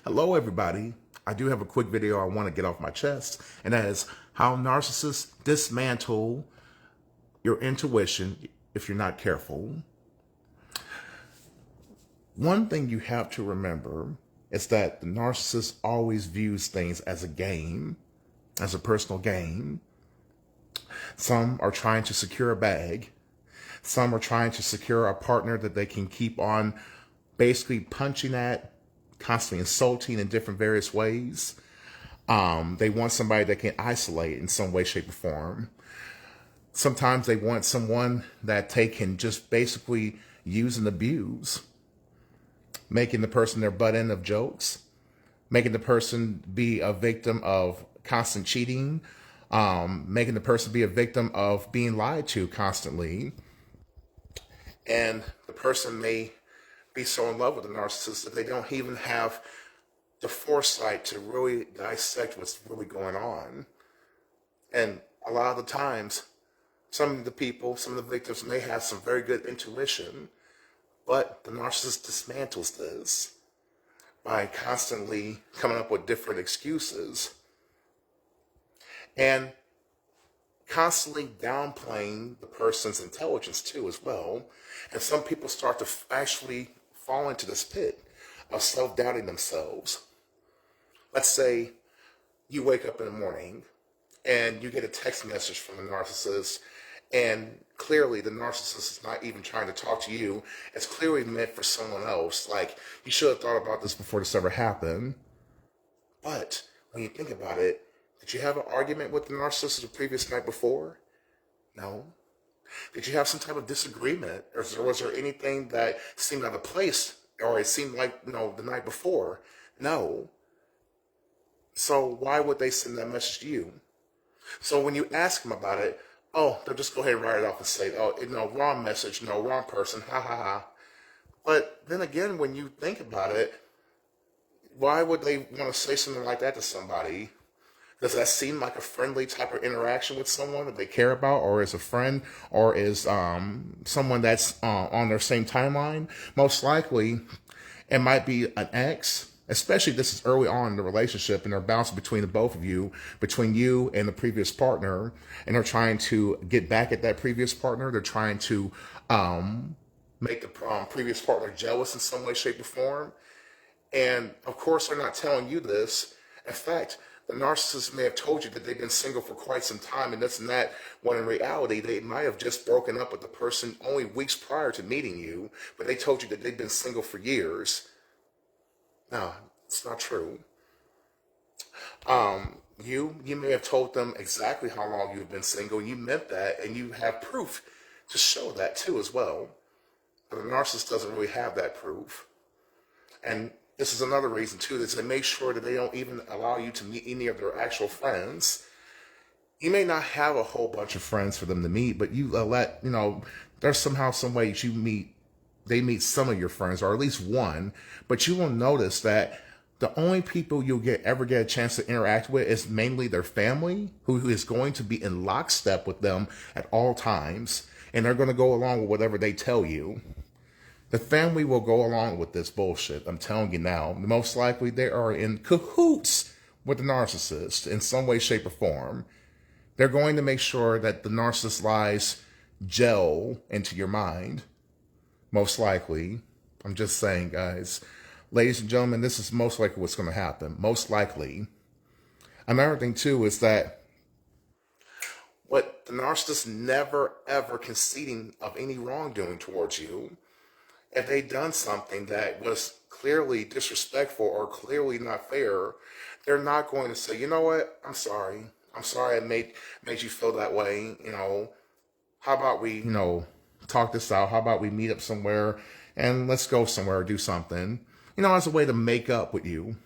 Hello, everybody. I do have a quick video I want to get off my chest, and that is how narcissists dismantle your intuition if you're not careful. One thing you have to remember is that the narcissist always views things as a game, as a personal game. Some are trying to secure a bag. Some are trying to secure a partner that they can keep on basically punching at, constantly insulting in different various ways. They want somebody that can isolate in some way, shape, or form. Sometimes they want someone that they can just basically use and abuse, making the person their butt end of jokes, making the person be a victim of constant cheating, making the person be a victim of being lied to constantly. And the person may be so in love with the narcissist that they don't even have the foresight to really dissect what's really going on. And a lot of the times, some of the victims may have some very good intuition, but the narcissist dismantles this by constantly coming up with different excuses and constantly downplaying the person's intelligence too as well. And some people start to actually fall into this pit of self-doubting themselves. Let's say you wake up in the morning and you get a text message from the narcissist, and clearly the narcissist is not even trying to talk to you. It's clearly meant for someone else. Like, you should have thought about this before this ever happened. But when you think about it, did you have an argument with the narcissist the previous night before? No. Did you have some type of disagreement? Or was there anything that seemed out of place, or it seemed like, the night before? No. So why would they send that message to you? So when you ask them about it, they'll just go ahead and write it off and say, wrong message, wrong person, ha ha ha. But then again, when you think about it, why would they want to say something like that to somebody? Does that seem like a friendly type of interaction with someone that they care about, or is a friend, or is someone that's on their same timeline? Most likely, it might be an ex, especially if this is early on in the relationship and they're bouncing between the both of you, between you and the previous partner, and they're trying to get back at that previous partner. They're trying to make the previous partner jealous in some way, shape, or form. And of course, they're not telling you this. In fact, the narcissist may have told you that they've been single for quite some time and this and that, when in reality, they might have just broken up with the person only weeks prior to meeting you, but they told you that they've been single for years. No, it's not true. You may have told them exactly how long you've been single. You meant that, and you have proof to show that too as well. But the narcissist doesn't really have that proof. And this is another reason too, is they make sure that they don't even allow you to meet any of their actual friends. You may not have a whole bunch of friends for them to meet, but there's somehow, some way they meet some of your friends, or at least one, but you will notice that the only people you'll ever get a chance to interact with is mainly their family, who is going to be in lockstep with them at all times, and they're going to go along with whatever they tell you. The family will go along with this bullshit. I'm telling you now. Most likely they are in cahoots with the narcissist in some way, shape, or form. They're going to make sure that the narcissist lies gel into your mind. Most likely. I'm just saying, guys. Ladies and gentlemen, this is most likely what's going to happen. Most likely. Another thing, too, is that what the narcissist never, ever conceding of any wrongdoing towards you. If they done something that was clearly disrespectful or clearly not fair, they're not going to say, you know what, I'm sorry. I'm sorry I made you feel that way. How about we, talk this out? How about we meet up somewhere and let's go somewhere or do something, as a way to make up with you.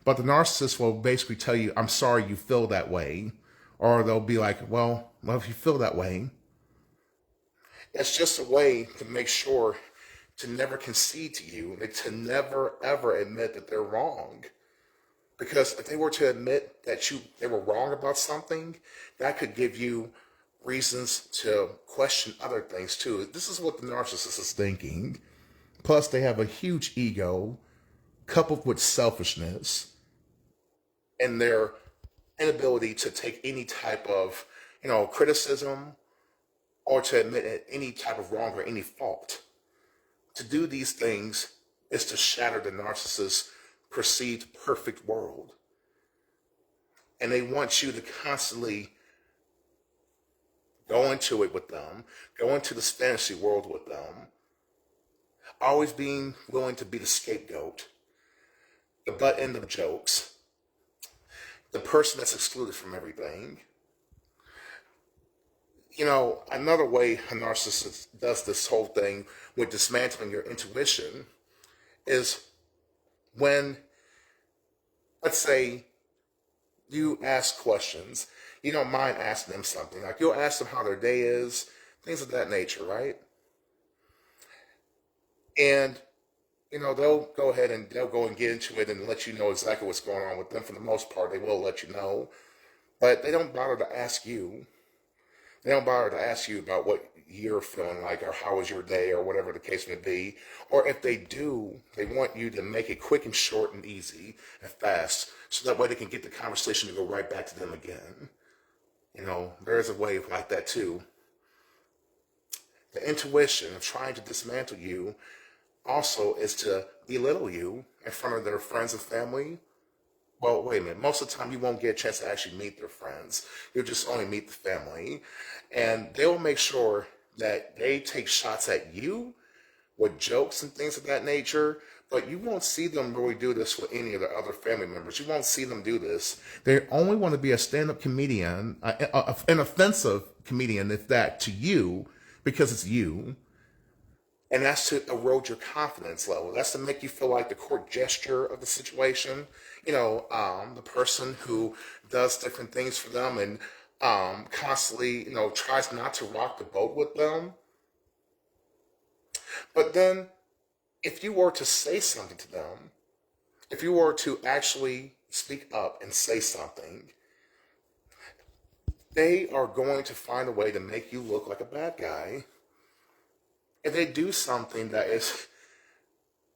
But the narcissist will basically tell you, I'm sorry you feel that way. Or they'll be like, well, if you feel that way, it's just a way to make sure to never concede to you, to never, ever admit that they're wrong. Because if they were to admit that they were wrong about something, that could give you reasons to question other things too. This is what the narcissist is thinking. Plus, they have a huge ego, coupled with selfishness and their inability to take any type of, criticism or to admit any type of wrong or any fault. To do these things is to shatter the narcissist's perceived perfect world. And they want you to constantly go into it with them, go into this fantasy world with them, always being willing to be the scapegoat, the butt end of jokes, the person that's excluded from everything. Another way a narcissist does this whole thing with dismantling your intuition is when, let's say, you ask questions, you don't mind asking them something. Like you'll ask them how their day is, things of that nature, right? And, they'll go ahead and they'll go and get into it and let you know exactly what's going on with them. For the most part, they will let you know. But they don't bother to ask you. They don't bother to ask you about what you're feeling like or how was your day or whatever the case may be. Or if they do, they want you to make it quick and short and easy and fast so that way they can get the conversation to go right back to them again. There's a way like that too. The intuition of trying to dismantle you also is to belittle you in front of their friends and family. Well, wait a minute. Most of the time, you won't get a chance to actually meet their friends. You'll just only meet the family. And they will make sure that they take shots at you with jokes and things of that nature. But you won't see them really do this with any of the other family members. You won't see them do this. They only want to be a stand-up comedian, an offensive comedian, if that, to you, because it's you. And that's to erode your confidence level. That's to make you feel like the court gesture of the situation. The person who does different things for them and constantly, tries not to rock the boat with them. But then, if you were to say something to them, if you were to actually speak up and say something, they are going to find a way to make you look like a bad guy. If they do something that is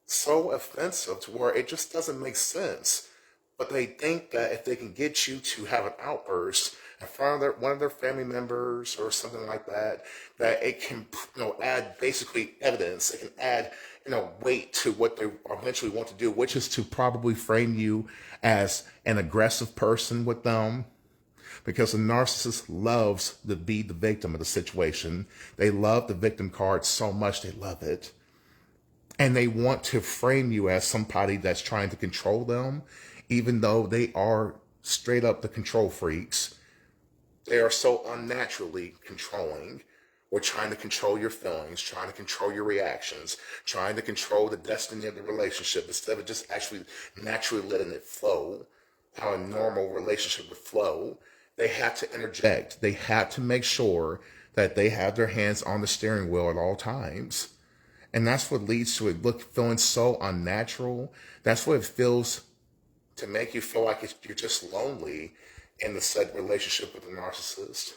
so offensive to where it just doesn't make sense, but they think that if they can get you to have an outburst in front of one of their family members or something like that, that it can, add basically evidence. It can add, weight to what they eventually want to do, which is to probably frame you as an aggressive person with them. Because a narcissist loves to be the victim of the situation. They love the victim card so much, they love it. And they want to frame you as somebody that's trying to control them, even though they are straight up the control freaks. They are so unnaturally controlling. We're trying to control your feelings, trying to control your reactions, trying to control the destiny of the relationship instead of just actually naturally letting it flow, how a normal relationship would flow. They have to interject. They have to make sure that they have their hands on the steering wheel at all times. And that's what leads to it feeling so unnatural. That's what it feels to make you feel like you're just lonely in the said relationship with a narcissist.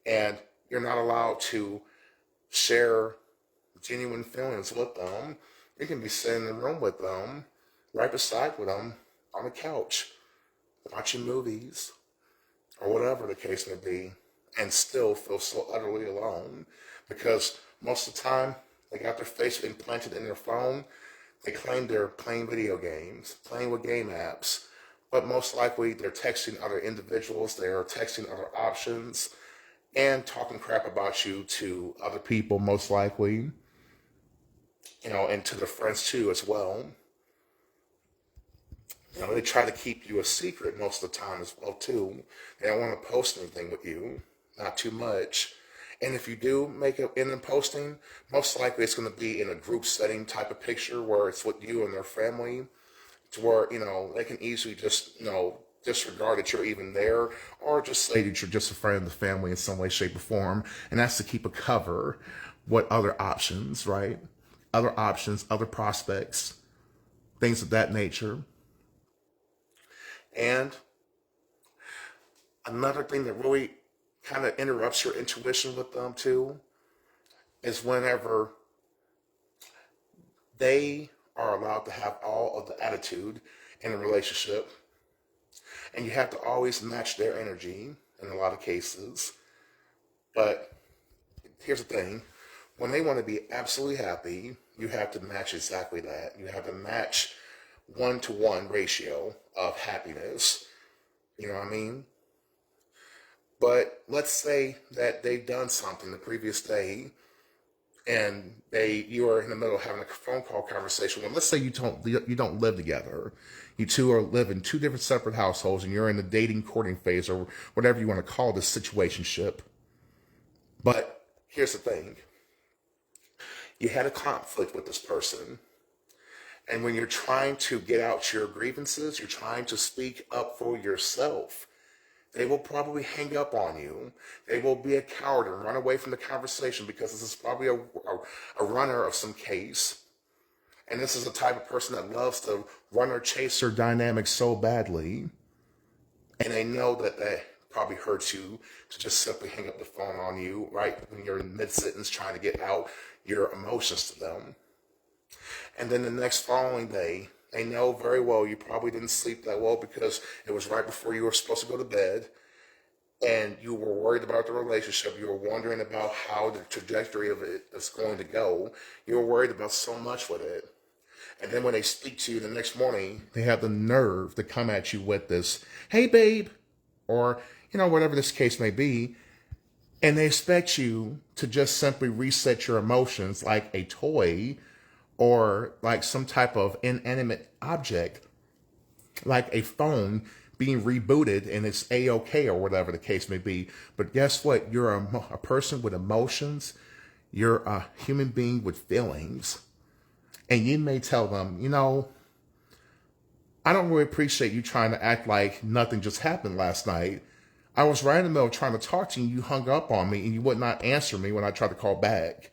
And you're not allowed to share genuine feelings with them. You can be sitting in the room with them, right beside with them, on the couch, watching movies, or whatever the case may be, and still feel so utterly alone because most of the time they got their face implanted in their phone. They claim they're playing video games, playing with game apps, but most likely they're texting other individuals, they're texting other options, and talking crap about you to other people most likely, and to their friends too as well. They try to keep you a secret most of the time as well, too. They don't want to post anything with you, not too much. And if you do make it in posting, most likely it's going to be in a group setting type of picture where it's with you and their family, to where, they can easily just, disregard that you're even there, or just say that you're just a friend of the family in some way, shape, or form. And that's to keep a cover. What other options, right? Other options, other prospects, things of that nature. And another thing that really kind of interrupts your intuition with them too is whenever they are allowed to have all of the attitude in a relationship, and you have to always match their energy in a lot of cases. But here's the thing, when they want to be absolutely happy, you have to match exactly that. You have to match 1-to-1 ratio of happiness. You know what I mean? But let's say that they've done something the previous day, and you are in the middle of having a phone call conversation. Well, let's say you don't live together. You two live in two different separate households, and you're in the dating courting phase, or whatever you want to call this situationship. But here's the thing. You had a conflict with this person. And when you're trying to get out your grievances, you're trying to speak up for yourself, they will probably hang up on you. They will be a coward and run away from the conversation because this is probably a runner of some case. And this is the type of person that loves to runner chaser dynamic so badly. And they know that probably hurts you to just simply hang up the phone on you, right? When you're in mid-sentence trying to get out your emotions to them. And then the next following day, they know very well you probably didn't sleep that well because it was right before you were supposed to go to bed, and you were worried about the relationship. You were wondering about how the trajectory of it is going to go. You were worried about so much with it. And then when they speak to you the next morning, they have the nerve to come at you with this, hey, babe, or, whatever this case may be. And they expect you to just simply reset your emotions like a toy or like some type of inanimate object, like a phone being rebooted and it's A-OK or whatever the case may be. But guess what? You're a person with emotions. You're a human being with feelings. And you may tell them, I don't really appreciate you trying to act like nothing just happened last night. I was right in the middle of trying to talk to you. You hung up on me and you would not answer me when I tried to call back.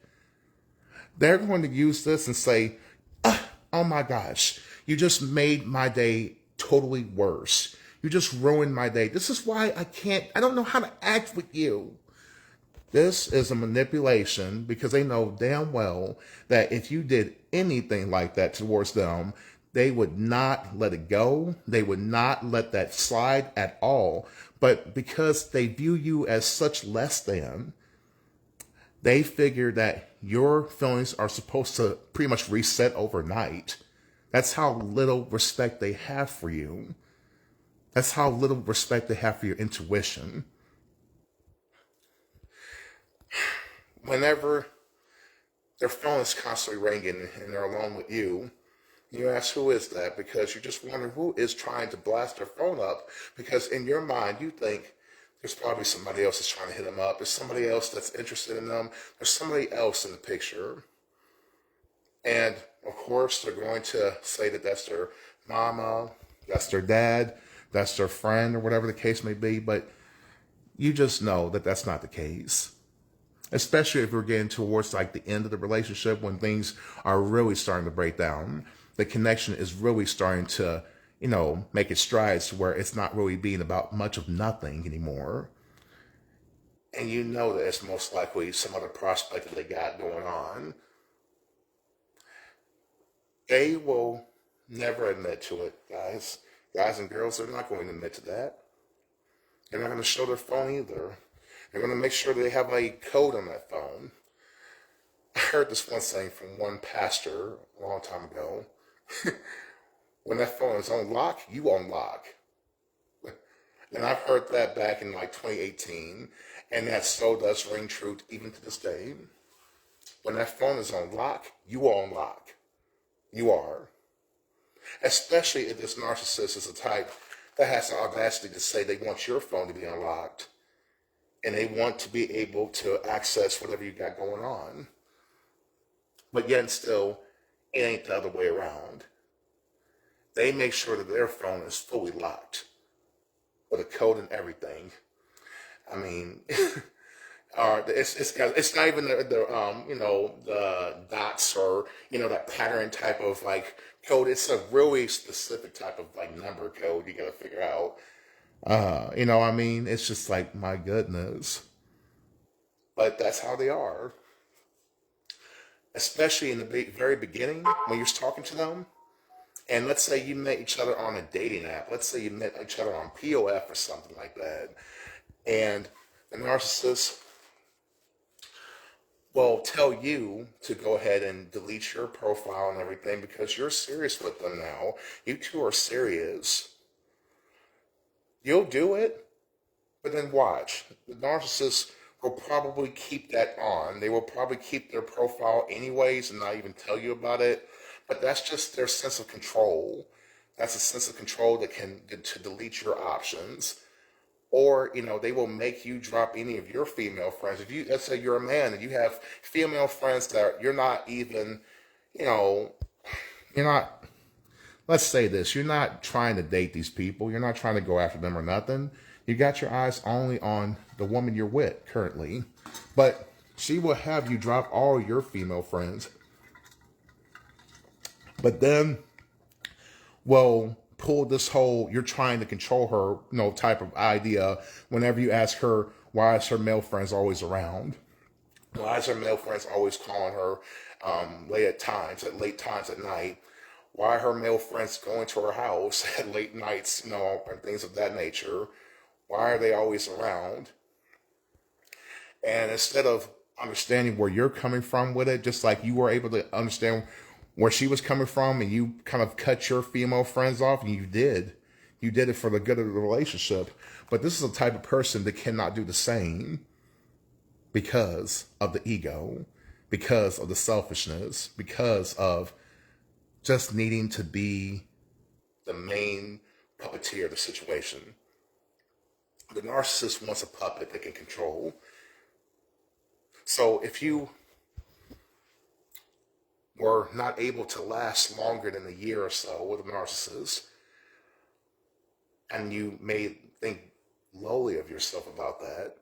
They're going to use this and say, oh my gosh, you just made my day totally worse. You just ruined my day. This is why I don't know how to act with you. This is a manipulation because they know damn well that if you did anything like that towards them, they would not let it go. They would not let that slide at all. But because they view you as such less than, they figure that your feelings are supposed to pretty much reset overnight. That's how little respect they have for you. That's how little respect they have for your intuition. Whenever their phone is constantly ringing and they're alone with you, you ask, who is that? Because you just wonder who is trying to blast their phone up. Because in your mind, you think there's probably somebody else that's trying to hit them up. There's somebody else that's interested in them. There's somebody else in the picture. And of course, they're going to say that that's their mama, that's their dad, that's their friend, or whatever the case may be. But you just know that that's not the case. Especially if we're getting towards like the end of the relationship when things are really starting to break down. The connection is really starting to, make its strides to where it's not really being about much of nothing anymore. And you know that it's most likely some other prospect that they got going on. They will never admit to it, guys. Guys and girls are not going to admit to that. They're not going to show their phone either. They're going to make sure they have a code on that phone. I heard this one saying from one pastor a long time ago. When that phone is on lock, you unlock. And I've heard that back in like 2018, and that still does ring true even to this day. When that phone is on lock, you are on lock. You are. Especially if this narcissist is a type that has the audacity to say they want your phone to be unlocked, and they want to be able to access whatever you got going on. But yet still, it ain't the other way around. They make sure that their phone is fully locked with a code and everything. I mean, it's not even the dots or that pattern type of like code. It's a really specific type of like number code you got to figure out. It's just like, my goodness. But that's how they are. especially in the very beginning when you're talking to them. And let's say you met each other on a dating app. Let's say you met each other on POF or something like that. And the narcissist will tell you to go ahead and delete your profile and everything because you're serious with them now. You two are serious. You'll do it, but then watch. The narcissist will probably keep that on. They will probably keep their profile anyways and not even tell you about it. But that's just their sense of control. That's a sense of control that can to delete your options. Or, they will make you drop any of your female friends. If you, let's say you're a man and you have female friends that you're not even, you know, you're not, let's say this, you're not trying to date these people. You're not trying to go after them or nothing. You got your eyes only on the woman you're with currently. But she will have you drop all your female friends. But then, well, pull this whole you're trying to control her, type of idea whenever you ask her why is her male friends always around? Why is her male friends always calling her late times at night? Why are her male friends going to her house at late nights, and things of that nature? Why are they always around? And instead of understanding where you're coming from with it, just like you were able to understand where she was coming from and you kind of cut your female friends off, and you did it for the good of the relationship. But this is a type of person that cannot do the same because of the ego, because of the selfishness, because of just needing to be the main puppeteer of the situation. The narcissist wants a puppet they can control. So if you were not able to last longer than a year or so with a narcissist, and you may think lowly of yourself about that,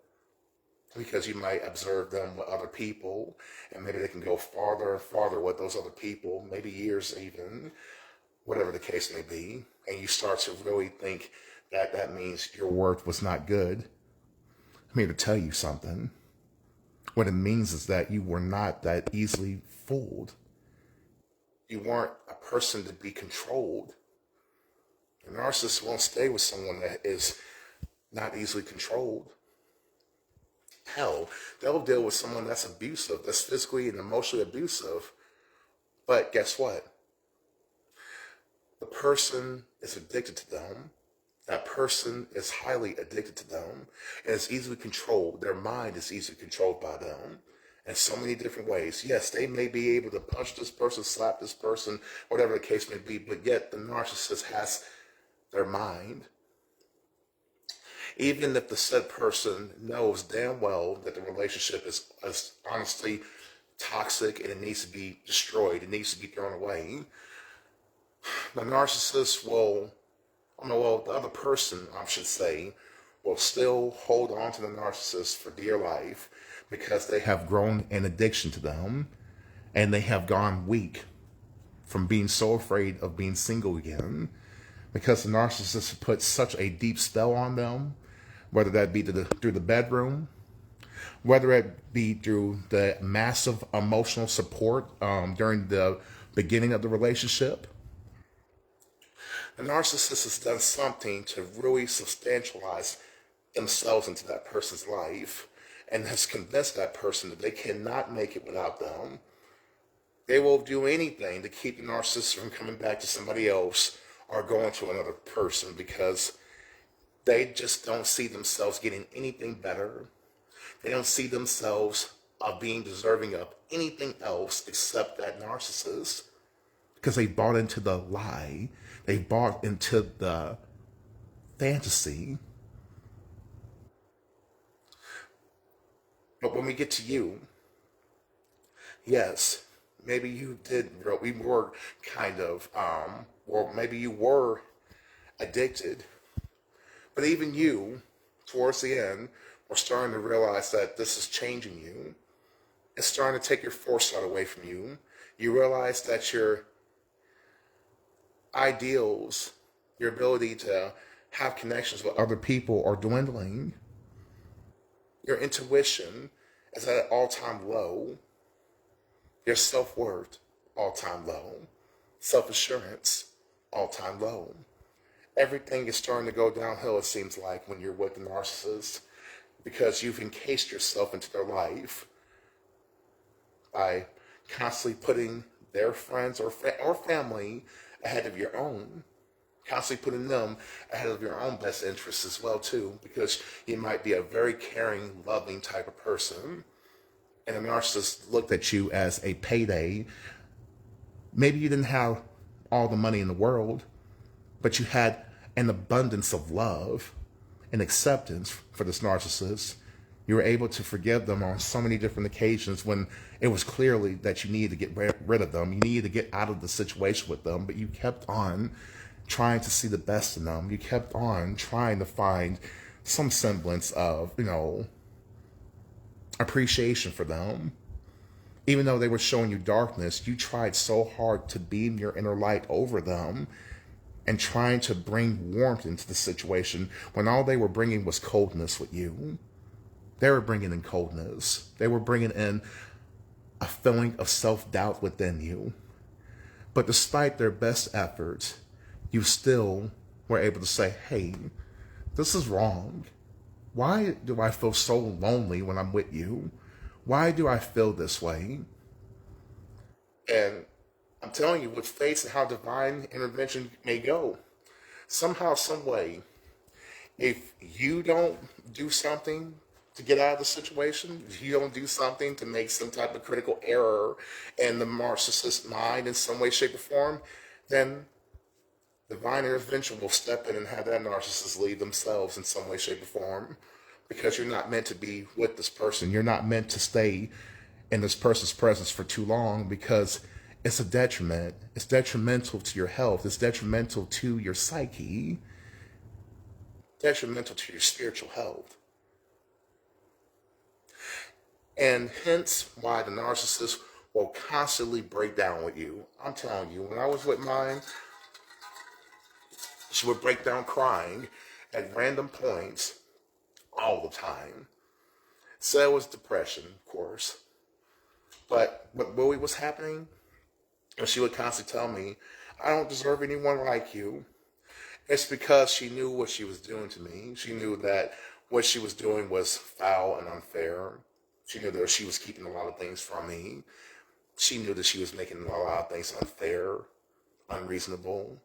because you might observe them with other people, and maybe they can go farther and farther with those other people, maybe years even, whatever the case may be, and you start to really think that that means your worth was not good. I'm here to tell you something. What it means is that you were not that easily fooled. You weren't a person to be controlled. A narcissist won't stay with someone that is not easily controlled. Hell, they'll deal with someone that's abusive, that's physically and emotionally abusive. But guess what? The person is addicted to them. That person is highly addicted to them and is easily controlled. Their mind is easily controlled by them in so many different ways. Yes, they may be able to punch this person, slap this person, whatever the case may be, but yet the narcissist has their mind. Even if the said person knows damn well that the relationship is honestly toxic and it needs to be destroyed, it needs to be thrown away, the narcissist will, the other person, I should say, will still hold on to the narcissist for dear life because they have grown an addiction to them and they have gone weak from being so afraid of being single again because the narcissist put such a deep spell on them, whether that be through the bedroom, whether it be through the massive emotional support during the beginning of the relationship. The narcissist has done something to really substantialize themselves into that person's life and has convinced that person that they cannot make it without them. They will do anything to keep the narcissist from coming back to somebody else or going to another person because they just don't see themselves getting anything better. They don't see themselves being deserving of anything else except that narcissist because they bought into the lie. They bought into the fantasy. But when we get to you, yes, maybe you did, we were kind of, or maybe you were addicted. But even you, towards the end, were starting to realize that this is changing you. It's starting to take your foresight away from you. You realize that your ideals, your ability to have connections with other people are dwindling. Your intuition is at an all-time low. Your self-worth, all-time low. Self-assurance, all-time low. Everything is starting to go downhill, it seems like, when you're with the narcissist, because you've encased yourself into their life by constantly putting their friends or family ahead of your own, constantly putting them ahead of your own best interests as well too, because you might be a very caring, loving type of person, and a narcissist looked at you as a payday. Maybe you didn't have all the money in the world, but you had an abundance of love and acceptance for this narcissist. You were able to forgive them on so many different occasions when it was clearly that you needed to get rid of them. You needed to get out of the situation with them, but you kept on trying to see the best in them. You kept on trying to find some semblance of, appreciation for them. Even though they were showing you darkness, you tried so hard to beam your inner light over them and trying to bring warmth into the situation when all they were bringing was coldness with you. They were bringing in coldness. They were bringing in a feeling of self-doubt within you. But despite their best efforts, you still were able to say, hey, this is wrong. Why do I feel so lonely when I'm with you? Why do I feel this way? And I'm telling you, with faith and how divine intervention may go, somehow, some way, if you don't do something to get out of the situation, if you don't do something to make some type of critical error in the narcissist's mind in some way, shape, or form, then divine intervention will step in and have that narcissist leave themselves in some way, shape, or form, because you're not meant to be with this person. You're not meant to stay in this person's presence for too long, because it's a detriment. It's detrimental to your health. It's detrimental to your psyche, detrimental to your spiritual health. And hence why the narcissist will constantly break down with you. I'm telling you, when I was with mine, she would break down crying at random points all the time. So it was depression, of course. But what really was happening, and she would constantly tell me, I don't deserve anyone like you. It's because she knew what she was doing to me. She knew that what she was doing was foul and unfair. She knew that she was keeping a lot of things from me. She knew that she was making a lot of things unfair, unreasonable,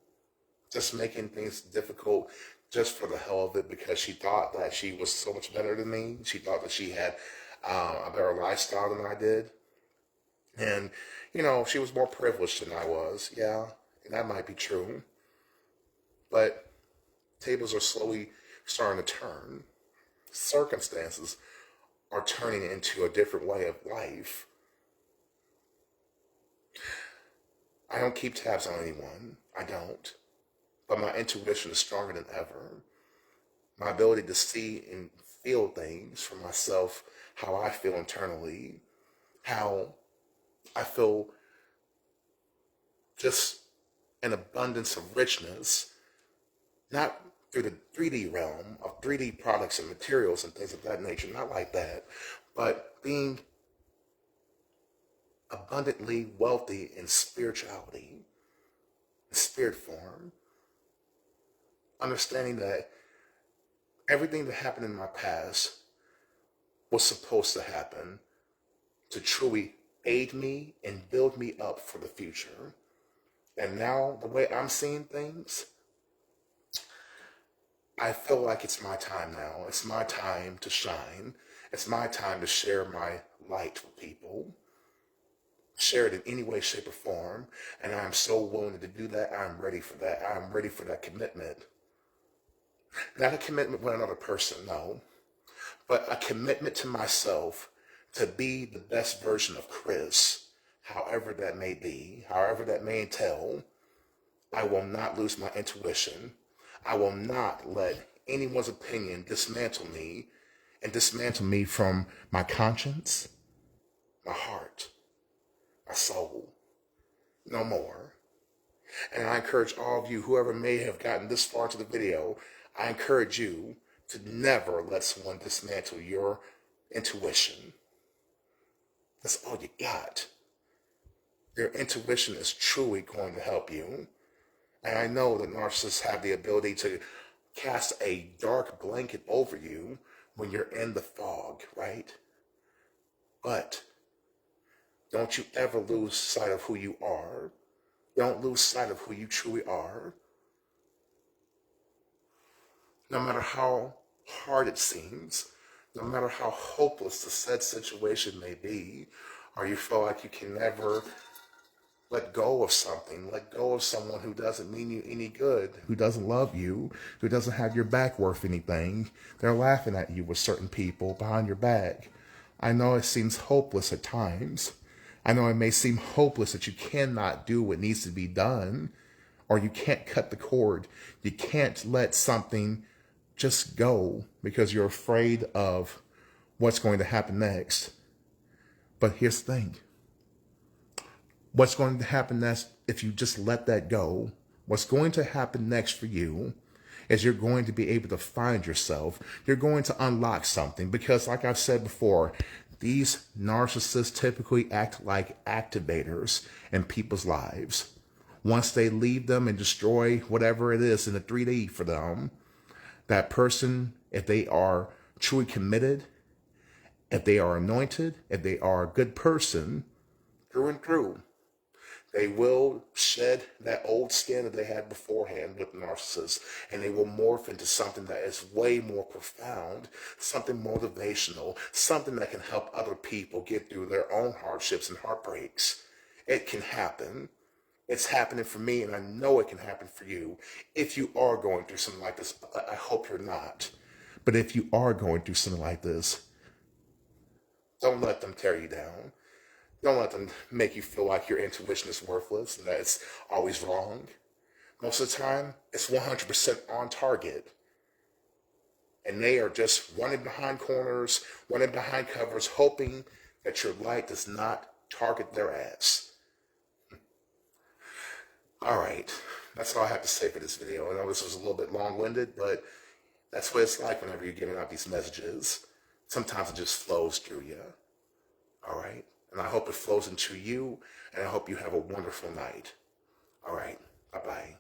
just making things difficult just for the hell of it, because she thought that she was so much better than me. She thought that she had a better lifestyle than I did. And, she was more privileged than I was. Yeah, and that might be true. But tables are slowly starting to turn. Circumstances are turning into a different way of life. I don't keep tabs on anyone. I don't. But my intuition is stronger than ever. My ability to see and feel things for myself, how I feel internally, how I feel just an abundance of richness, not through the 3D realm of 3D products and materials and things of that nature, not like that, but being abundantly wealthy in spirituality, in spirit form, understanding that everything that happened in my past was supposed to happen to truly aid me and build me up for the future. And now, the way I'm seeing things, I feel like it's my time now. It's my time to shine. It's my time to share my light with people. Share it in any way, shape, or form. And I'm so willing to do that. I'm ready for that. I'm ready for that commitment. Not a commitment with another person, no. But a commitment to myself to be the best version of Chris, however that may be, however that may entail. I will not lose my intuition. I will not let anyone's opinion dismantle me and dismantle me from my conscience, my heart, my soul. No more. And I encourage all of you, whoever may have gotten this far to the video, I encourage you to never let someone dismantle your intuition. That's all you got. Your intuition is truly going to help you. And I know that narcissists have the ability to cast a dark blanket over you when you're in the fog, right? But don't you ever lose sight of who you are. Don't lose sight of who you truly are. No matter how hard it seems, no matter how hopeless the said situation may be, or you feel like you can never let go of something, let go of someone who doesn't mean you any good, who doesn't love you, who doesn't have your back worth anything. They're laughing at you with certain people behind your back. I know it seems hopeless at times. I know it may seem hopeless that you cannot do what needs to be done, or you can't cut the cord. You can't let something just go because you're afraid of what's going to happen next. But here's the thing. What's going to happen next if you just let that go? What's going to happen next for you is you're going to be able to find yourself. You're going to unlock something because, like I've said before, these narcissists typically act like activators in people's lives. Once they leave them and destroy whatever it is in the 3D for them, that person, if they are truly committed, if they are anointed, if they are a good person, through and through, they will shed that old skin that they had beforehand with narcissists, and they will morph into something that is way more profound, something motivational, something that can help other people get through their own hardships and heartbreaks. It can happen. It's happening for me, and I know it can happen for you. If you are going through something like this, I hope you're not. But if you are going through something like this, don't let them tear you down. Don't let them make you feel like your intuition is worthless and that it's always wrong. Most of the time, it's 100% on target. And they are just running behind corners, running behind covers, hoping that your light does not target their ass. All right, that's all I have to say for this video. I know this was a little bit long-winded, but that's what it's like whenever you're giving out these messages. Sometimes it just flows through you. All right? And I hope it flows into you, and I hope you have a wonderful night. All right. Bye-bye.